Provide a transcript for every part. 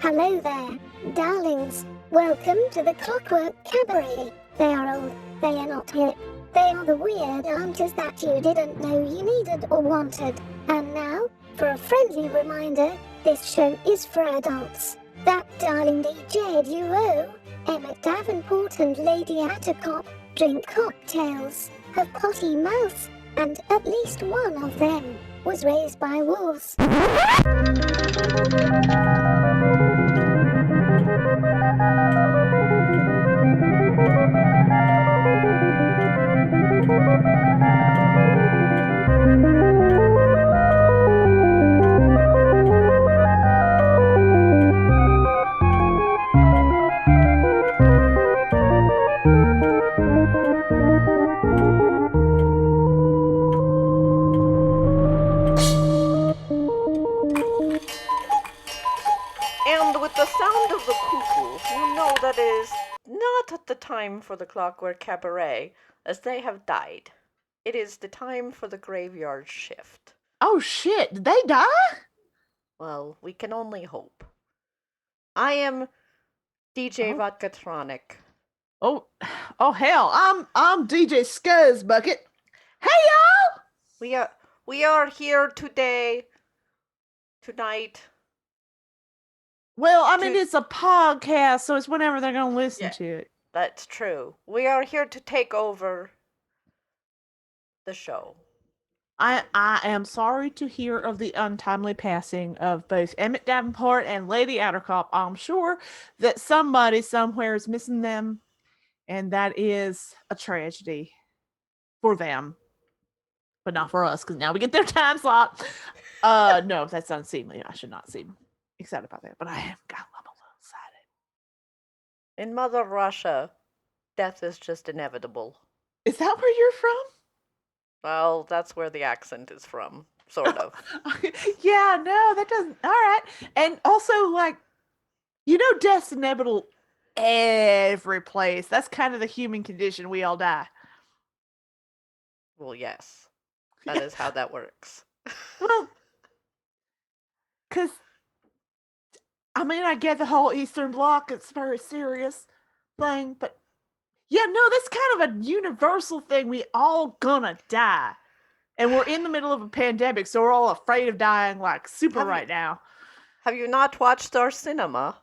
Hello there, darlings. Welcome to the Clockwork Cabaret. They are old, they are not hip. They are the weird answers that you didn't know you needed or wanted. And now, for a friendly reminder, this show is for adults. That darling DJ duo, Emmett Davenport and Lady Attercop, drink cocktails, have potty mouths, and at least one of them was raised by wolves. And with the sound of the cuckoo, you know that it is not at the time for the Clockwork Cabaret, as they have died. It is the time for the graveyard shift. Oh shit, did they die? Well, we can only hope. I am DJ Vodkatronic. Oh hell, I'm DJ Scuzz Bucket. Hey y'all! We are here tonight. Well, I mean, it's a podcast, so it's whenever they're gonna listen to it. That's true. We are here to take over the show. I am sorry to hear of the untimely passing of both Emmett Davenport and Lady Attercop. I'm sure that somebody somewhere is missing them, and that is a tragedy for them, but not for us, because now we get their time slot. No, that's unseemly. I should not seem excited about that, but I'm a little excited. In Mother Russia, death is just inevitable. Is that where you're from? Well, that's where the accent is from, sort of. Yeah, no, that doesn't. All right. And also, like, death's inevitable every place. That's kind of the human condition. We all die. Well, yes. That is how that works. Well, because, I mean, I get the whole Eastern Bloc, it's a very serious thing, but yeah, no, that's kind of a universal thing. We all gonna die. And we're in the middle of a pandemic, so we're all afraid of dying like super right now. Have you not watched our cinema?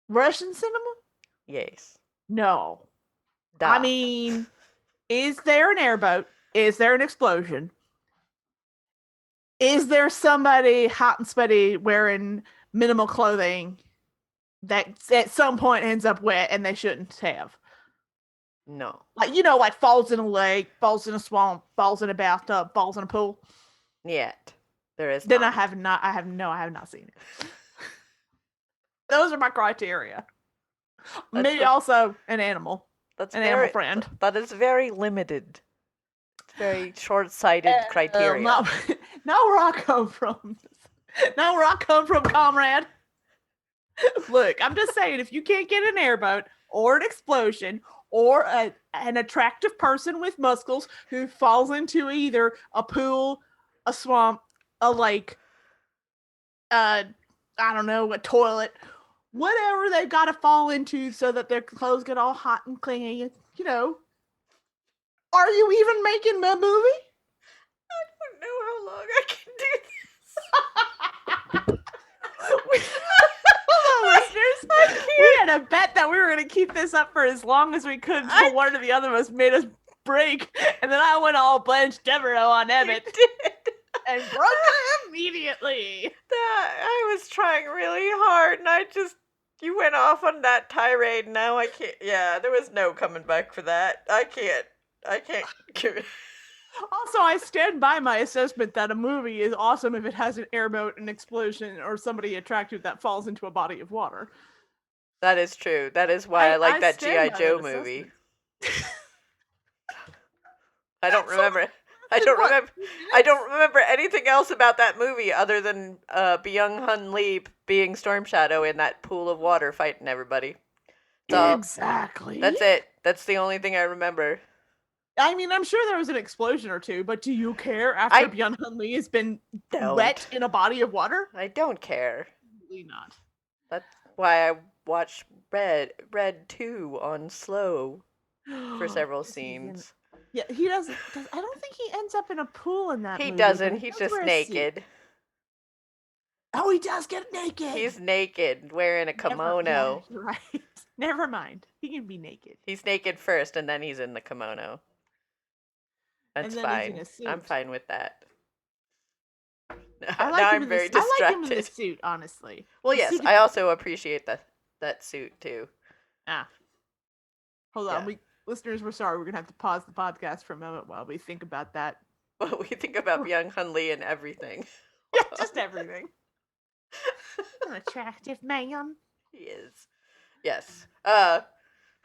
Russian cinema? Yes. No. Duh. I mean, is there an airboat? Is there an explosion? Is there somebody hot and sweaty wearing minimal clothing that at some point ends up wet and they shouldn't have? No. Like falls in a lake, falls in a swamp, falls in a bathtub, falls in a pool. Yet. There is Then not. I have not seen it. Those are my criteria. Maybe also an animal. That's an animal friend. That is very limited. It's very short-sighted criteria. Not where I come from. Not where I come from, comrade. Look, I'm just saying, if you can't get an airboat or an explosion or an attractive person with muscles who falls into either a pool, a swamp, a lake, I don't know, a toilet, whatever they've got to fall into so that their clothes get all hot and clingy, Are you even making a movie? I don't know how long I can do this. Listeners, we had a bet that we were going to keep this up for as long as we could until one or the other of us made us break, and then I went all Blanche Devereaux on Emmett and broke it immediately. I was trying really hard, and you went off on that tirade, and now I can't. Yeah, there was no coming back for that. I can't. Also, I stand by my assessment that a movie is awesome if it has an airboat, an explosion, or somebody attractive that falls into a body of water. That is true. That is why I like that G.I. Joe movie. I don't remember. I don't remember anything else about that movie other than Byung-hun Lee being Storm Shadow in that pool of water fighting everybody. So, exactly. That's it. That's the only thing I remember. I mean, I'm sure there was an explosion or two, but do you care after Byung-hun Lee has been wet in a body of water? I don't care. Really not. That's why I watched Red 2 on slow for several 'Cause he's in- scenes. Yeah, he doesn't. I don't think he ends up in a pool in that He movie. doesn't. But he He's does just wear a suit. naked. Oh, he does get naked. He's naked, wearing a kimono. You're right. Never mind. He can be naked. He's naked first, and then he's in the kimono. That's And then he's in fine. a suit. I'm fine with that. I like Now him I'm in very the, I like him in the distracted. suit, honestly. Well, The yes, suit is- I also appreciate that suit too. Hold on, Yeah. we listeners, we're sorry. We're gonna have to pause the podcast for a moment while we think about that. What we think about Byung Hun Lee and everything. Yeah, just everything. An attractive man. He is. Yes. But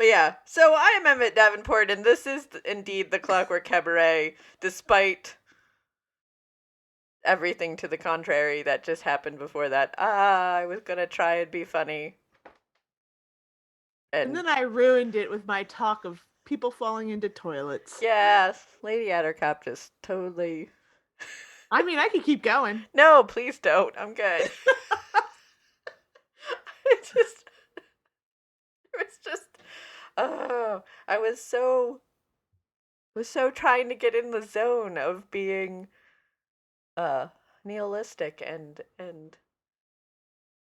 yeah, so I am Emmett Davenport, and this is indeed the Clockwork Cabaret, despite everything to the contrary that just happened before that. I was gonna try and be funny. And then I ruined it with my talk of people falling into toilets. yes, Lady Attercop just totally... I mean, I could keep going. No, please don't. I'm good. It was just, oh, I was so trying to get in the zone of being nihilistic and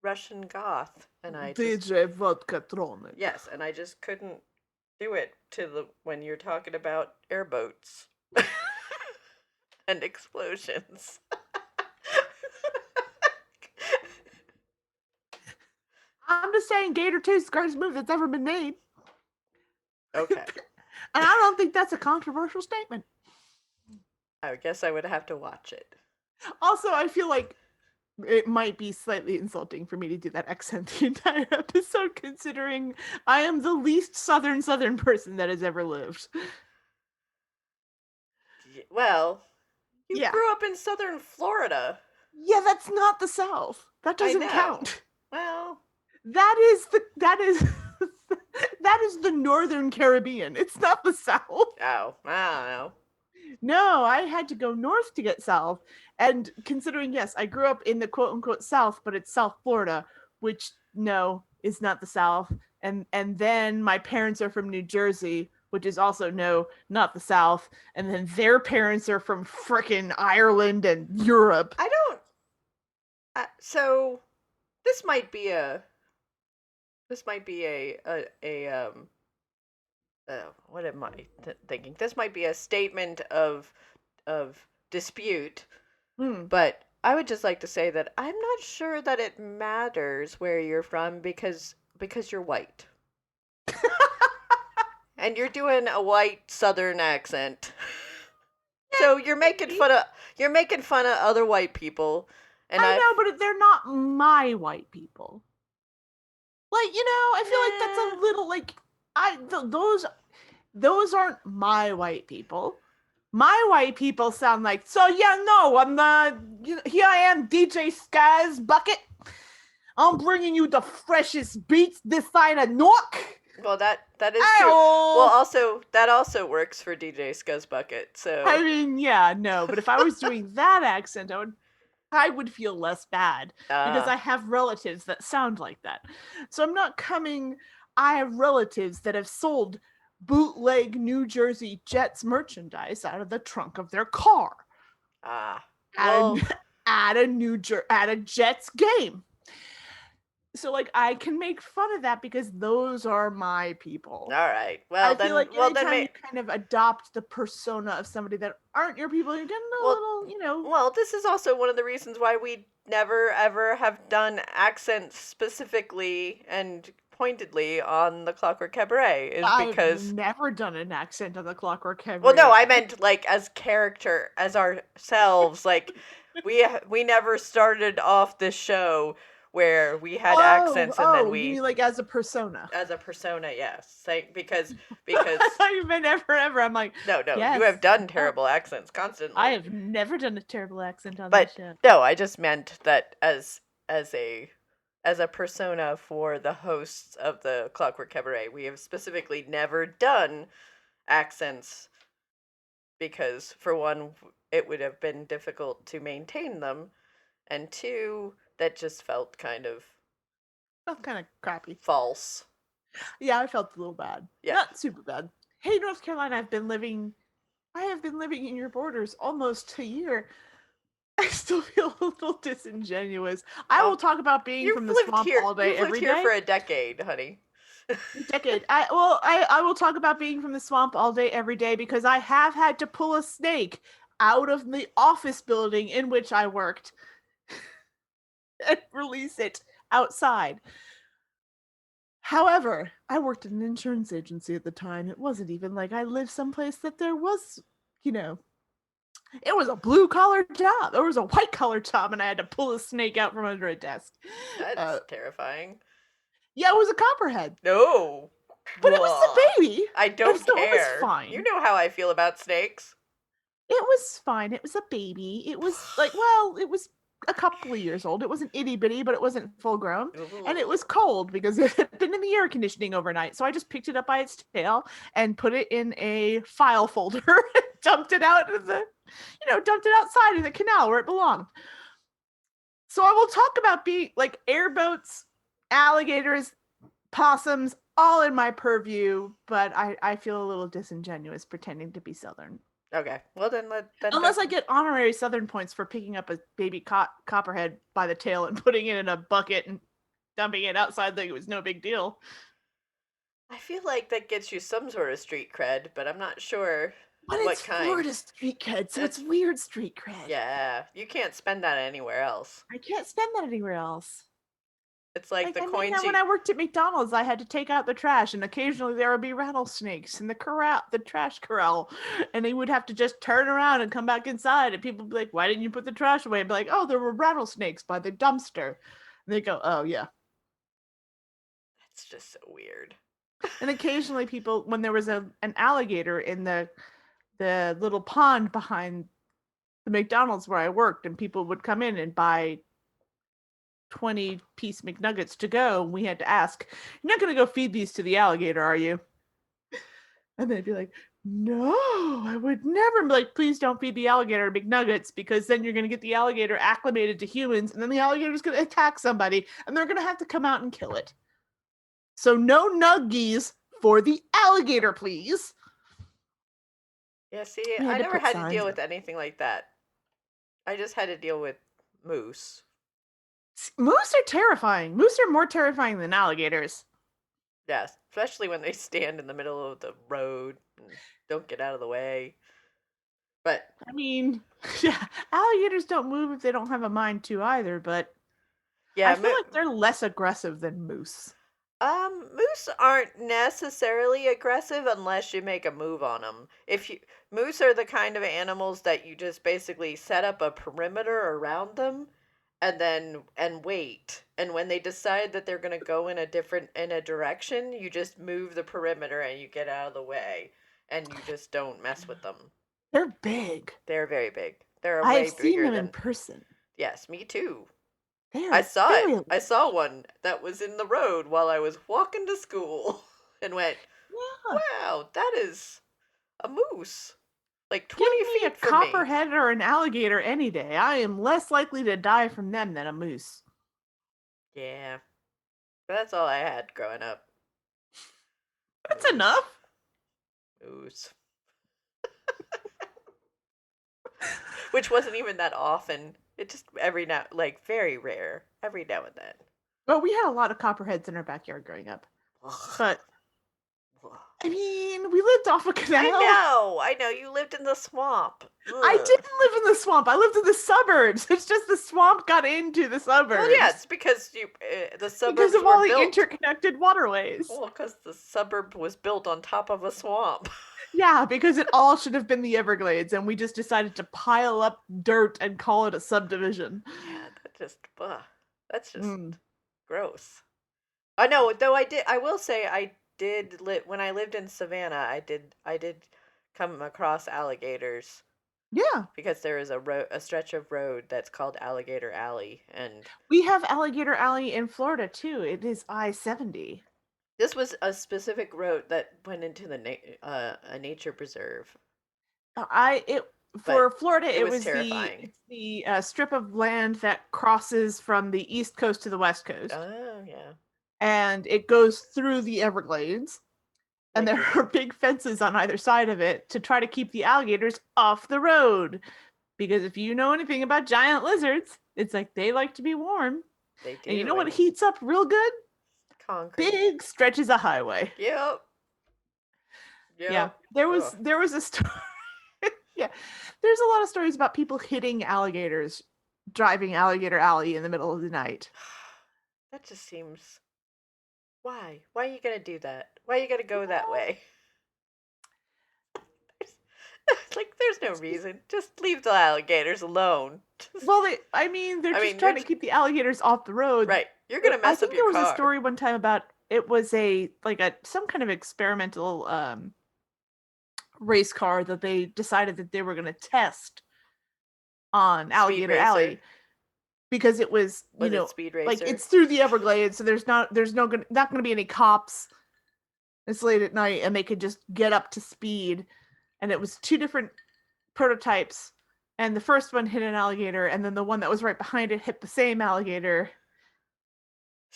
Russian goth, and I just, DJ Vodka Tronic. yes, and I just couldn't do it when you're talking about airboats and explosions. I'm just saying, Gator 2 is the greatest movie that's ever been made. Okay. And I don't think that's a controversial statement. I guess I would have to watch it. Also, I feel like it might be slightly insulting for me to do that accent the entire episode, considering I am the least southern person that has ever lived. Well, you Yeah. grew up in southern Florida. Yeah, that's not the South. That doesn't know. count. Well, That is that is the Northern Caribbean. It's not the South. oh, I don't know. No, I had to go north to get South. And considering, yes, I grew up in the quote unquote South, but it's South Florida, which no, is not the South. And then my parents are from New Jersey, which is also no, not the South. And then their parents are from frickin' Ireland and Europe. I don't. So, this might be a. What am I thinking? This might be a statement of dispute, but I would just like to say that I'm not sure that it matters where you're from because you're white. And you're doing a white southern accent. So you're making fun of other white people, and I know, but they're not my white people. Like, you know, I feel like that's a little like those aren't my white people. My white people sound like, so yeah, no, here I am, DJ Sky's Bucket. I'm bringing you the freshest beats this side of Newark. Well, that is true. Well, also that also works for DJ Scuzzbucket. So I mean, yeah, no, but if I was doing that accent, I would feel less bad because I have relatives that sound like that. So I'm not coming. I have relatives that have sold bootleg New Jersey Jets merchandise out of the trunk of their car. Well, At a Jets game. So like I can make fun of that because those are my people. All right. Well, I feel like anytime you kind of adopt the persona of somebody that aren't your people, you're getting a little, you know. Well, this is also one of the reasons why we never ever have done accents specifically and pointedly on the Clockwork Cabaret is because I've never done an accent on the Clockwork Cabaret. Well, no, I meant like as character, as ourselves. Like we never started off this show where we had accents and then we you mean like as a persona. As a persona, yes. Like because I thought you meant ever. I'm like, no, yes. You have done terrible accents constantly. I have never done a terrible accent on this show. No, I just meant that as a persona for the hosts of the Clockwork Cabaret, we have specifically never done accents because, for one, it would have been difficult to maintain them, and two, that just felt kind of Felt kind of crappy. False. Yeah, I felt a little bad. Yeah. Not super bad. Hey, North Carolina, I have been living in your borders almost a year. I still feel a little disingenuous. I will talk about being from the swamp all day, You've lived every here day. for a decade, honey. Decade. I will talk about being from the swamp all day, every day, because I have had to pull a snake out of the office building in which I worked and release it outside. However, I worked at an insurance agency at the time. It wasn't even like I lived someplace that there was, it was a blue collar job. There was a white collar job, and I had to pull a snake out from under a desk. That's terrifying. Yeah, it was a copperhead. No. But it was a baby. I don't care. It was fine. You know how I feel about snakes. It was fine. It was a baby. It was like, well, it was a couple of years old. It wasn't itty bitty, but it wasn't full grown. And it was cold because it had been in the air conditioning overnight. So I just picked it up by its tail and put it in a file folder and dumped it out of dumped it outside in the canal where it belonged. So I will talk about being like airboats, alligators, possums, all in my purview, but I feel a little disingenuous pretending to be Southern. Okay, well then unless I get honorary Southern points for picking up a baby copperhead by the tail and putting it in a bucket and dumping it outside like it was no big deal. I feel like that gets you some sort of street cred, but I'm not sure but what it's kind. Florida street cred, so it's weird street cred. Yeah, you can't spend that anywhere else. I can't spend that anywhere else. It's like the coins. When I worked at McDonald's, I had to take out the trash, and occasionally there would be rattlesnakes in the trash corral, and they would have to just turn around and come back inside, and people would be like, "Why didn't you put the trash away?" I'd be like, "Oh, there were rattlesnakes by the dumpster," and they go, "Oh yeah." That's just so weird. And occasionally, people, when there was an alligator in the little pond behind the McDonald's where I worked, and people would come in and buy 20-piece McNuggets to go, and we had to ask, "You're not going to go feed these to the alligator, are you?" And they'd be like, "No, I would never." Be like, "Please don't feed the alligator McNuggets, because then you're going to get the alligator acclimated to humans, and then the alligator's going to attack somebody, and they're going to have to come out and kill it. So no nuggies for the alligator, please." Yeah, see, I never had to deal with anything like that. I just had to deal with moose. Moose are terrifying. Moose are more terrifying than alligators. Yes, especially when they stand in the middle of the road and don't get out of the way. But I mean, yeah, alligators don't move if they don't have a mind to either, but yeah, I feel like they're less aggressive than moose. Moose aren't necessarily aggressive unless you make a move on them. Moose are the kind of animals that you just basically set up a perimeter around them and wait. And when they decide that they're going to go in a direction, you just move the perimeter and you get out of the way and you just don't mess with them. They're big. They're very big. They're I've seen them in person. Yes, me too. I saw it. I saw one that was in the road while I was walking to school and went, yeah. Wow, that is a moose. Like 20 feet from me. A copperhead or an alligator any day. I am less likely to die from them than a moose. Yeah. But that's all I had growing up. That's enough. Moose. Which wasn't even that often. It just very rare. Every now and then. Well, we had a lot of copperheads in our backyard growing up. But I mean, we lived off a canal. I know. You lived in the swamp. Ugh. I didn't live in the swamp. I lived in the suburbs. It's just the swamp got into the suburbs. Well, yeah, it's because the suburbs because of all the interconnected waterways. Well, because the suburb was built on top of a swamp. Yeah, because it all should have been the Everglades, and we just decided to pile up dirt and call it a subdivision. Yeah, that's just gross. I know, though. I will say I did live when I lived in Savannah. I did come across alligators. Yeah, because there is a stretch of road that's called Alligator Alley, and we have Alligator Alley in Florida too. It is I-70. This was a specific road that went into a nature preserve. For Florida, it was terrifying. the strip of land that crosses from the East Coast to the West Coast. Oh, yeah. and it goes through the Everglades. And Like there your- are big fences on either side of it to try to keep the alligators off the road. Because if you know anything about giant lizards, it's like they like to be warm. They do. And you know what heats up real good? Concrete. Big stretches of highway. Yep. Yeah. There was a story. Yeah. There's a lot of stories about people hitting alligators driving Alligator Alley in the middle of the night. That just seems. Why? Why are you gonna do that? Why are you gonna go that way? There's no reason. Just leave the alligators alone. Well, they're just trying to keep the alligators off the road. Right. You're gonna mess up your car. There was a story one time about it was some kind of experimental race car that they decided that they were going to test on Alligator Alley because it was Speed Racer? it's through the Everglades, so there's not going to be any cops. It's late at night and they could just get up to speed. And it was two different prototypes, and the first one hit an alligator, and then the one that was right behind it hit the same alligator,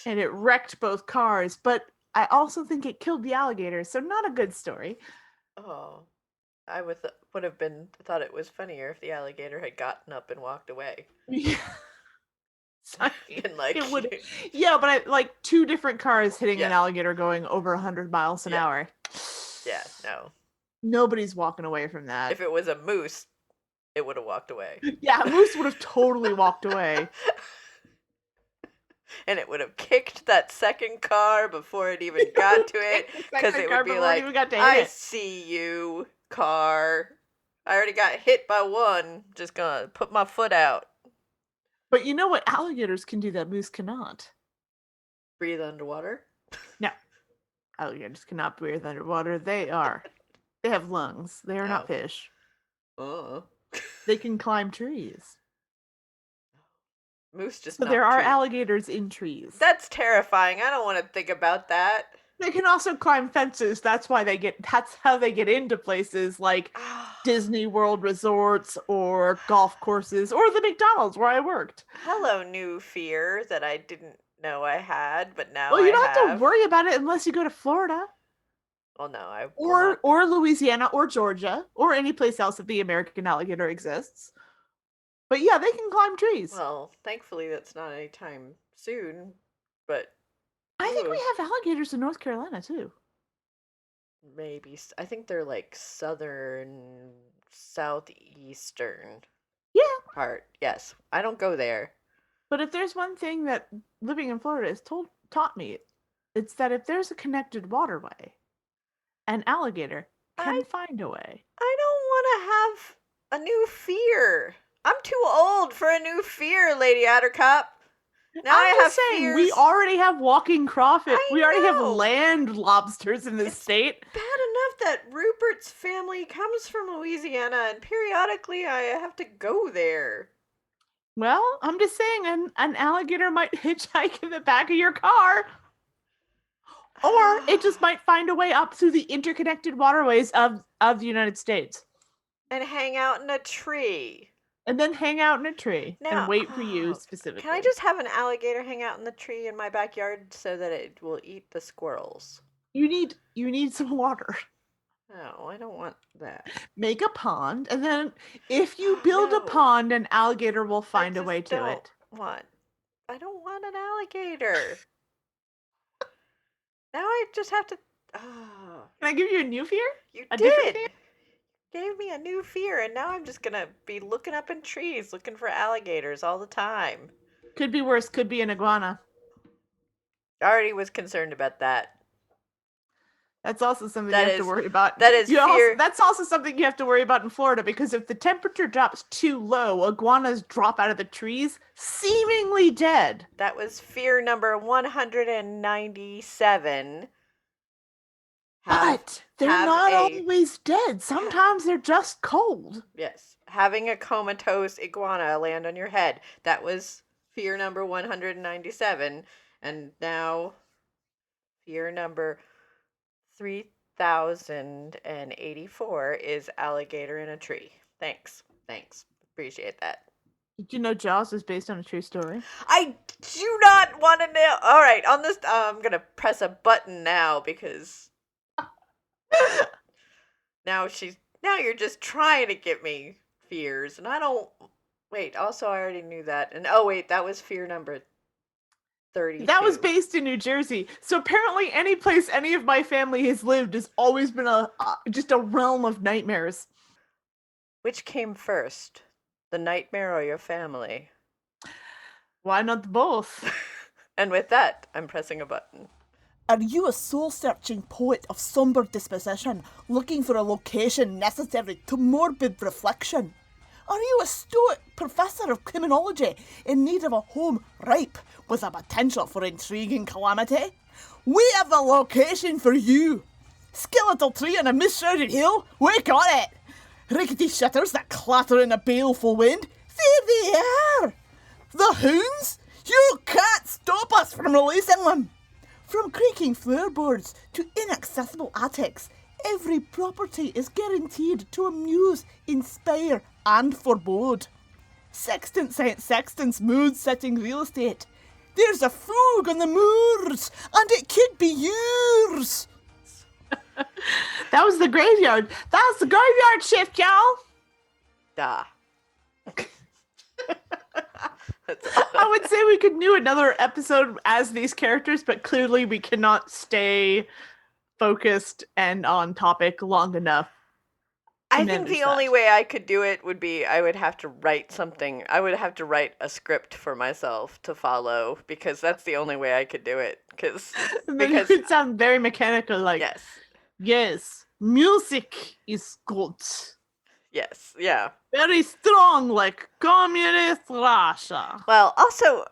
and it wrecked both cars. But I also think it killed the alligator, so not a good story. Oh, I would have thought it was funnier if the alligator had gotten up and walked away. Yeah. And it would, yeah, but two different cars hitting an alligator going over 100 miles an hour. Yeah, no. Nobody's walking away from that. If it was a moose, it would have walked away. Yeah, a moose would have totally walked away. And it would have kicked that second car before it even got to it. Because it would be like, I see you, car. I already got hit by one. Just gonna put my foot out. But you know what alligators can do that moose cannot? Breathe underwater? No. Alligators cannot breathe underwater. They have lungs. They are not fish. Oh. They can climb trees. Moose just. So there are alligators in trees. That's terrifying. I don't want to think about that. They can also climb fences. That's how they get into places like Disney World resorts or golf courses or the McDonald's where I worked. Hello, new fear that I didn't know I had, but now you don't have to worry about it unless you go to Florida. Well, no, or Louisiana or Georgia or any place else that the American alligator exists. But yeah, they can climb trees. Well, thankfully that's not anytime soon, but I think we have alligators in North Carolina too. Maybe. I think they're like southern, southeastern. Yeah. Part. Yes. I don't go there. But if there's one thing that living in Florida has taught me, it's that if there's a connected waterway, an alligator can find a way. I don't want to have a new fear. I'm too old for a new fear, Lady Attercop. Now I'm just saying, we already have walking crawfish. We already have land lobsters in this state. Bad enough that Rupert's family comes from Louisiana, and periodically I have to go there. Well, I'm just saying, an alligator might hitchhike in the back of your car. Or it just might find a way up through the interconnected waterways of the United States. And hang out in a tree. And then hang out in a tree and wait for you specifically. Can I just have an alligator hang out in the tree in my backyard so that it will eat the squirrels? You need some water. No, I don't want that. Make a pond, and then if you build a pond, an alligator will find a way to it. I don't want an alligator. Now I just have to. Oh. Can I give you a new fear? You did. Gave me a new fear, and now I'm just gonna be looking up in trees, looking for alligators all the time. Could be worse. Could be an iguana. I already was concerned about that. That's also something you have to worry about. That is fear. That's also something you have to worry about in Florida, because if the temperature drops too low, iguanas drop out of the trees, seemingly dead. That was fear number 197. But they're not always dead. Sometimes they're just cold. Yes. Having a comatose iguana land on your head. That was fear number 197. And now fear number 3084 is alligator in a tree. Thanks. Appreciate that. Did you know Jaws is based on a true story? I do not want to know. All right, on this, I'm gonna press a button now because now you're just trying to give me fears, and I don't. Wait, also I already knew that, and oh wait, that was fear number 32. That was based in New Jersey. So apparently any place any of my family has lived has always been just a realm of nightmares. Which came first, the nightmare or your family? Why not both? And with that, I'm pressing a button. Are you a soul-searching poet of sombre disposition, looking for a location necessary to morbid reflection? Are you a stoic professor of criminology in need of a home ripe with a potential for intriguing calamity? We have the location for you. Skeletal tree on a mist-shrouded hill? We got it. Rickety shutters that clatter in a baleful wind? There they are. The hounds? You can't stop us from releasing them. From creaking floorboards to inaccessible attics, every property is guaranteed to amuse, inspire, and forebode. Sextant sent sextants mood-setting real estate. There's a fog on the moors, and it could be yours. That was the graveyard. That was the graveyard shift, y'all. Da. I would say we could do another episode as these characters, but clearly we cannot stay focused and on topic long enough. I think the only way I could do it would be I would have to write something. I would have to write a script for myself to follow because that's the only way I could do it. Because it would sound very mechanical, like yes, music is good. Yes, yeah. Very strong, like communist Russia. Well, also,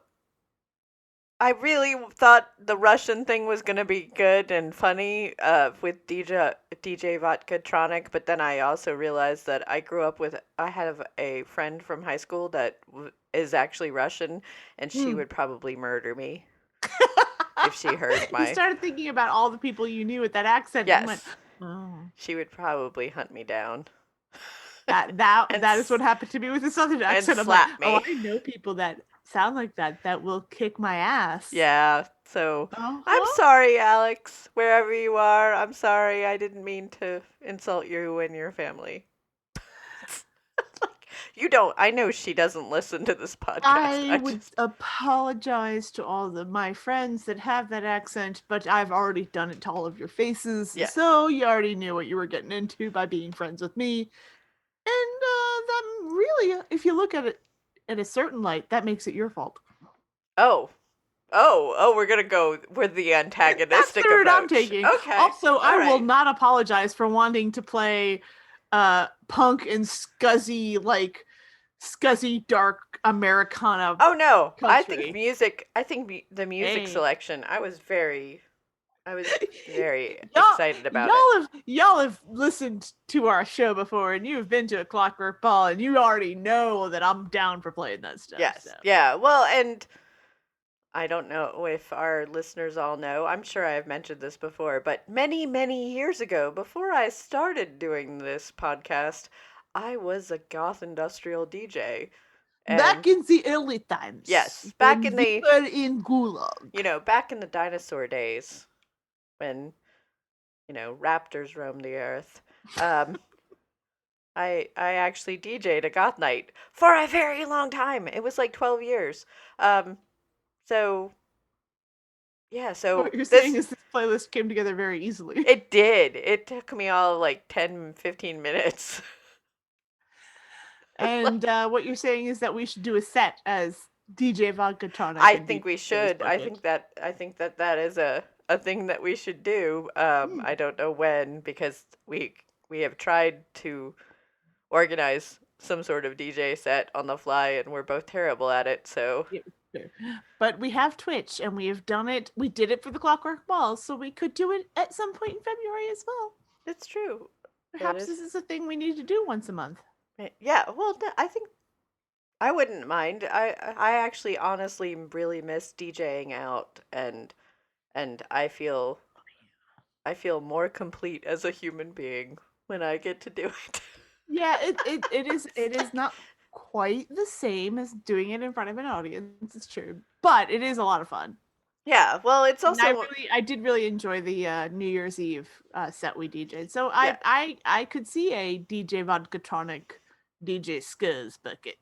I really thought the Russian thing was going to be good and funny with DJ Vodkatronic, but then I also realized that I have a friend from high school that is actually Russian, and she would probably murder me if she heard my... You started thinking about all the people you knew with that accent. Yes. And went, oh. She would probably hunt me down. That is what happened to me with the southern accent. And I'm like, slap me. oh, I know people that sound like that will kick my ass. Yeah, so I'm sorry, Alex, wherever you are. I'm sorry. I didn't mean to insult you and your family. I know she doesn't listen to this podcast. I would apologize to all my friends that have that accent, but I've already done it to all of your faces. Yeah. So you already knew what you were getting into by being friends with me. And that really, if you look at it in a certain light, that makes it your fault. Oh, we're going to go with the antagonistic That's the route I'm approach. taking. Okay. Also, I will right. not apologize for wanting to play punk and scuzzy dark Americana. Oh no, country. I think the music selection, I was very excited about it. Y'all have listened to our show before, and you've been to a Clockwork Ball, and you already know that I'm down for playing that stuff. Yes, so. yeah. Well, and I don't know if our listeners all know. I'm sure I have mentioned this before, but many, many years ago, before I started doing this podcast, I was a goth industrial DJ. Back in the early times. Yes, back in we were in Gulag. Back in the dinosaur days, when raptors roamed the earth. I actually DJ'd a goth night for a very long time. It was like 12 years. So what you're saying is this playlist came together very easily. It did. It took me all like 10, 15 minutes. And what you're saying is that we should do a set as DJ Vodkatronic. I think we should. I think that is a thing that we should do. I don't know when, because we have tried to organize some sort of DJ set on the fly, and we're both terrible at it. So, but we have Twitch, and we have done it. We did it for the Clockwork Ball, so we could do it at some point in February as well. It's true. Perhaps this is a thing we need to do once a month. Yeah, well, I think I wouldn't mind. I actually honestly really miss DJing out, and I feel more complete as a human being when I get to do it. Yeah, it is not quite the same as doing it in front of an audience. It's true, but it is a lot of fun. Yeah, well, it's And also I did really enjoy the New Year's Eve set we DJ'd. So Yeah. I could see a DJ Vodkatronic DJ Skuzz bucket.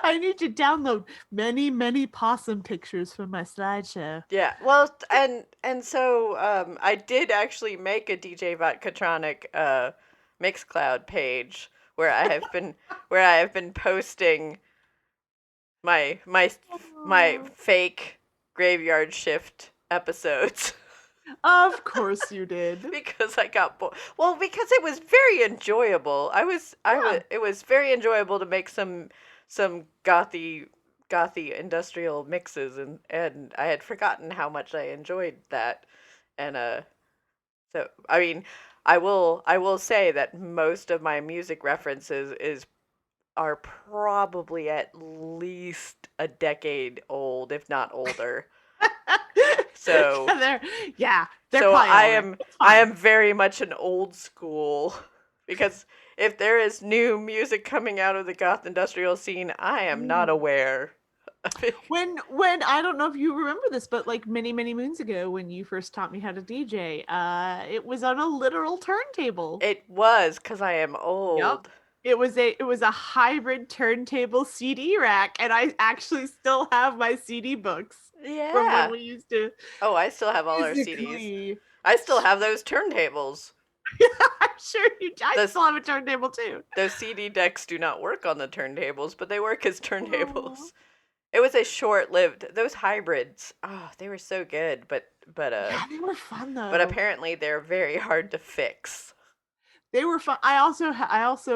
I need to download many possum pictures from my slideshow. Yeah, well, and so I did actually make a DJ Vodkatronic Mixcloud page where I have been posting my fake graveyard shift episodes Of course you did. because I got well, because it was very enjoyable. It was very enjoyable to make some gothy industrial mixes, and I had forgotten how much I enjoyed that. And so I mean, I will say that most of my music references are probably at least a decade old, if not older. So they're so probably I older. am very much an old school, because if there is new music coming out of the goth industrial scene, I am not aware of it. When I don't know if you remember this, but like many moons ago, when you first taught me how to DJ, it was on a literal turntable. It was because I am old. It was a hybrid turntable CD rack, and I actually still have my CD books from Yeah. when we used to. Oh, I still have all our CDs. physically- I still have those turntables. I'm sure I Those- still have a turntable too. Those CD decks do not work on the turntables, but they work as turntables. It was a short-lived. Those hybrids. Oh, they were so good, but Yeah, they were fun though. but apparently they're very hard to fix. They were fun. I also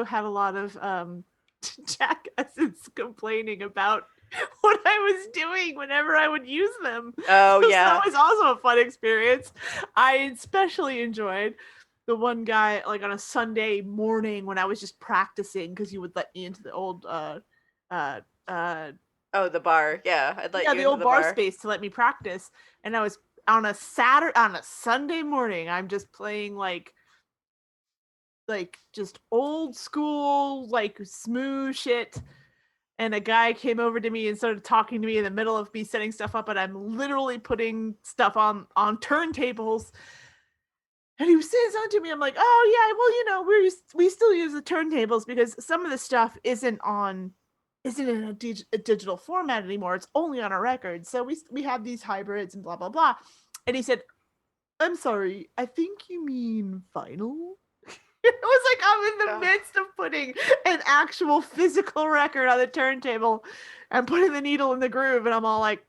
had a lot of jackasses complaining about what I was doing whenever I would use them. Oh So yeah. that was also a fun experience. I especially enjoyed the one guy, like on a Sunday morning when I was just practicing, because you would let me into the old Oh, the bar. Yeah, I'd let you the into old the bar space to let me practice. And I was on a Sunday morning, I'm just playing like just old school, like smooth shit. And a guy came over to me and started talking to me in the middle of me setting stuff up, and I'm literally putting stuff on turntables. And he was saying something to me. I'm like, oh yeah, well, we still use the turntables because some of the stuff isn't in a digital format anymore. It's only on a record. So we have these hybrids and blah blah blah. And he said, I'm sorry, I think you mean vinyl. It was like I'm in the midst of putting an actual physical record on the turntable and putting the needle in the groove, and I'm all like,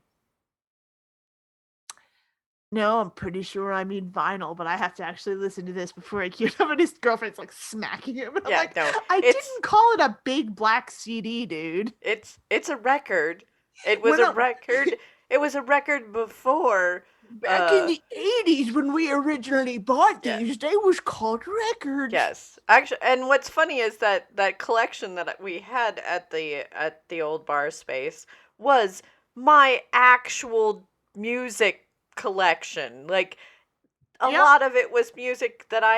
no, I'm pretty sure I mean vinyl, but I have to actually listen to this before I cue it up. And his girlfriend's like smacking him. And I'm Yeah, like, no, I it's- didn't call it a big black CD, dude. It's a record. It was a record. It was a record before. Back in the 80s when we originally bought Yeah. these, they was called records. Yes, actually, and what's funny is that collection that we had at the old bar space was my actual music collection. Like a Yep. lot of it was music that I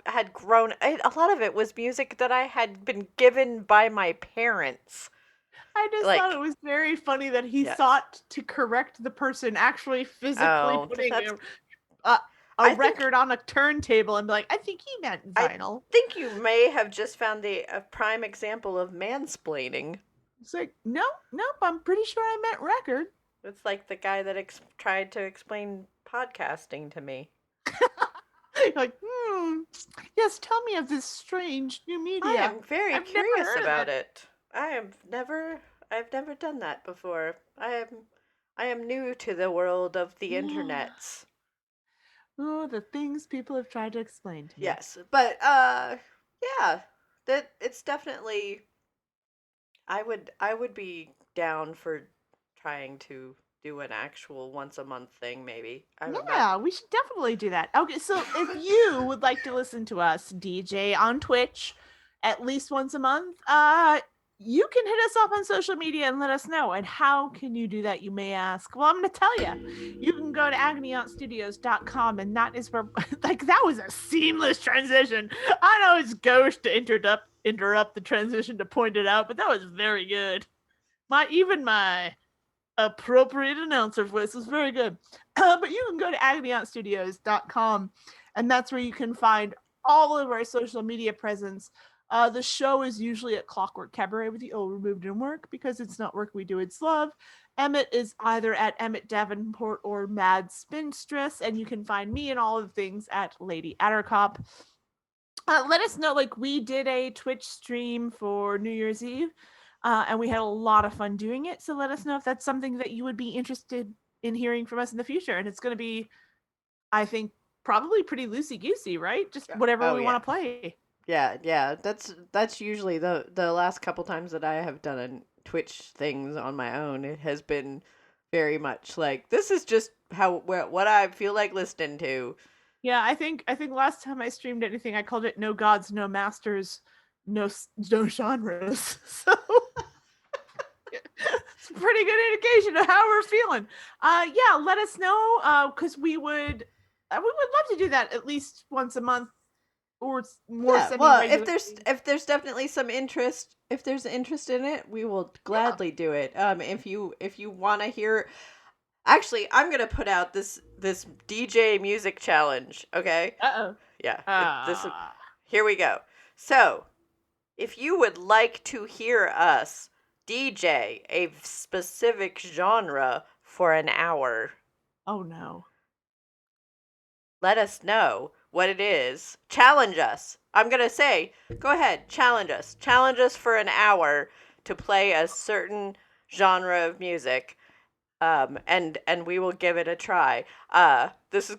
had grown. A lot of it was music that I had been given by my parents. I just Like- thought it was very funny that he Yes. sought to correct the person actually physically Oh, putting that's- a I think- record on a turntable and be like, I think he meant vinyl. I think you may have just found a prime example of mansplaining. It's like, nope, I'm pretty sure I meant record. It's like the guy that tried to explain podcasting to me. Like, yes, tell me of this strange new media. I am very I've never curious heard of about it. I've never done that before. I am new to the world of the internets. Oh, the things people have tried to explain to me. Yes, but yeah, that it's definitely. I would be down for trying to do an actual once a month thing, maybe. I'm not- Yeah, we should definitely do that. Okay, so if you would like to listen to us DJ on Twitch at least once a month, you can hit us up on social media and let us know. And how can you do that, you may ask? Well, I'm going to tell you. You can go to agonyauntstudios.com, and that is where, like, that was a seamless transition. I know it's ghost to interrupt the transition to point it out, but that was very good. My appropriate announcer voice was very good. But you can go to agonyauntstudios.com, and that's where you can find all of our social media presence. The show is usually at Clockwork Cabaret with the O removed in work because it's not work we do, it's love. Emmett is either at Emmett Davenport or Mad Spinstress, and you can find me and all of the things at Lady Attercop. Let us know, like, we did a Twitch stream for New Year's Eve, and we had a lot of fun doing it. So let us know if that's something that you would be interested in hearing from us in the future. And it's going to be, I think, probably pretty loosey-goosey, right? Just whatever we want to play. Yeah. That's usually the last couple times that I have done Twitch things on my own. It has been very much like, this is just what I feel like listening to. Yeah, I think last time I streamed anything, I called it No Gods, No Masters, No Genres. So it's a pretty good indication of how we're feeling. Yeah, let us know, because we would love to do that at least once a month or more. Yeah, well, if there's definitely some interest, if there's interest in it, we will gladly do it. If you want to hear. Actually, I'm gonna put out this DJ music challenge. Okay. Yeah. Here we go. So, if you would like to hear us DJ a specific genre for an hour, oh no, let us know what it is. Challenge us. I'm gonna say, go ahead, challenge us. Challenge us for an hour to play a certain genre of music. And we will give it a try. This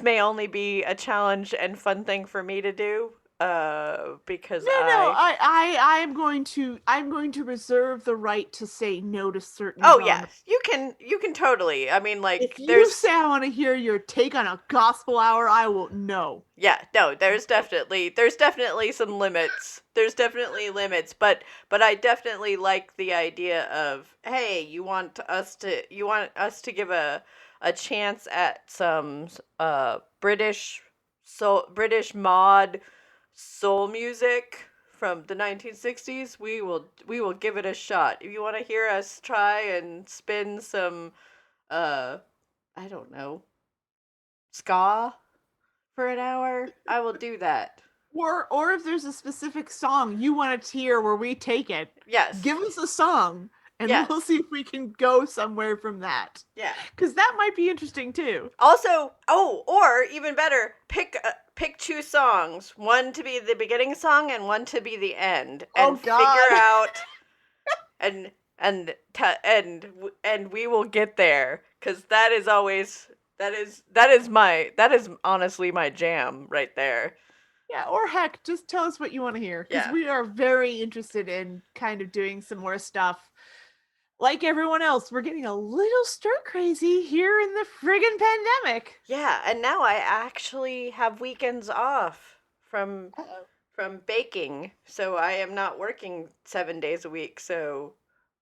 may only be a challenge and fun thing for me to do, because I'm going to reserve the right to say no to certain. Oh genres. yeah, you can totally. I mean, like, if you say I want to hear your take on a gospel hour, I will know. Yeah, no, there's definitely some limits. There's definitely limits, but I definitely like the idea of, hey, you want us to give a chance at some British mod soul music from the 1960s. We will give it a shot. If you want to hear us try and spin some I don't know, ska for an hour, I will do that. Or if there's a specific song you want to hear where we take it, yes, give us a song and we'll see if we can go somewhere from that. Yeah, because that might be interesting too. Also, or even better, pick 2 songs, one to be the beginning song and one to be the end, and figure out and we will get there, because that is honestly my jam right there. Yeah, or heck, just tell us what you want to hear, because we are very interested in kind of doing some more stuff. Like everyone else, we're getting a little stir crazy here in the friggin' pandemic. Yeah, and now I actually have weekends off from baking, so I am not working 7 days a week. So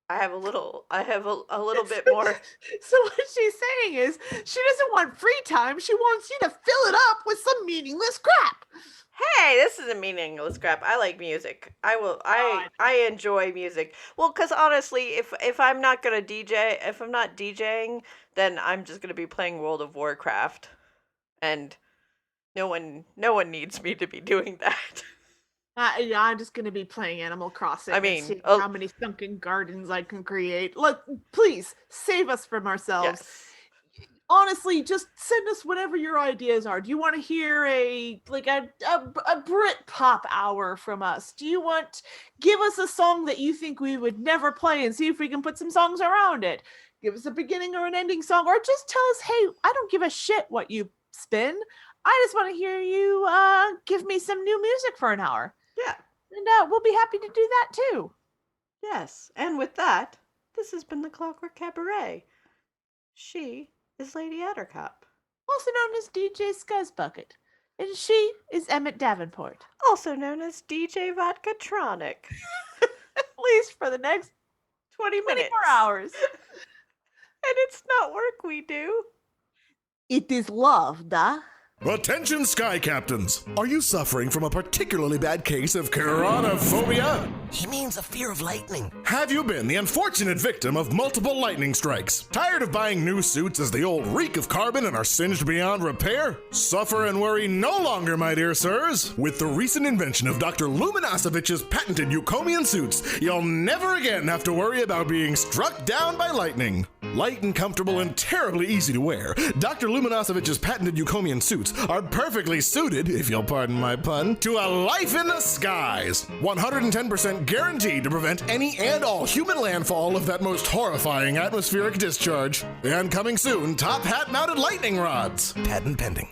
I have a little bit more. So what she's saying is she doesn't want free time. She wants you to fill it up with some meaningless crap. Hey, this is a meaningless crap. I like music. I enjoy music. Well, because honestly, if I'm not gonna DJ, if I'm not DJing, then I'm just gonna be playing World of Warcraft, and no one needs me to be doing that. I'm just gonna be playing Animal Crossing. I mean, and see how many sunken gardens I can create. Please save us from ourselves. Yes. Honestly, just send us whatever your ideas are. Do you want to hear a Brit pop hour from us? Give us a song that you think we would never play and see if we can put some songs around it. Give us a beginning or an ending song, or just tell us, hey, I don't give a shit what you spin. I just want to hear you give me some new music for an hour. Yeah. And we'll be happy to do that too. Yes. And with that, this has been the Clockwork Cabaret. She is Lady Attercop, also known as DJ Scuzzbucket, and she is Emmett Davenport, also known as DJ Vodkatronic. At least for the next 24 hours. And it's not work we do. It is love, da. Attention sky captains! Are you suffering from a particularly bad case of keratophobia? He means a fear of lightning. Have you been the unfortunate victim of multiple lightning strikes? Tired of buying new suits as the old reek of carbon and are singed beyond repair? Suffer and worry no longer, my dear sirs. With the recent invention of Dr. Luminasovich's patented Eucomian suits, you'll never again have to worry about being struck down by lightning. Light and comfortable and terribly easy to wear, Dr. Luminasovich's patented Eucomian suits are perfectly suited, if you'll pardon my pun, to a life in the skies. 110% guaranteed to prevent any and all human landfall of that most horrifying atmospheric discharge. And coming soon, top hat-mounted lightning rods. Patent pending.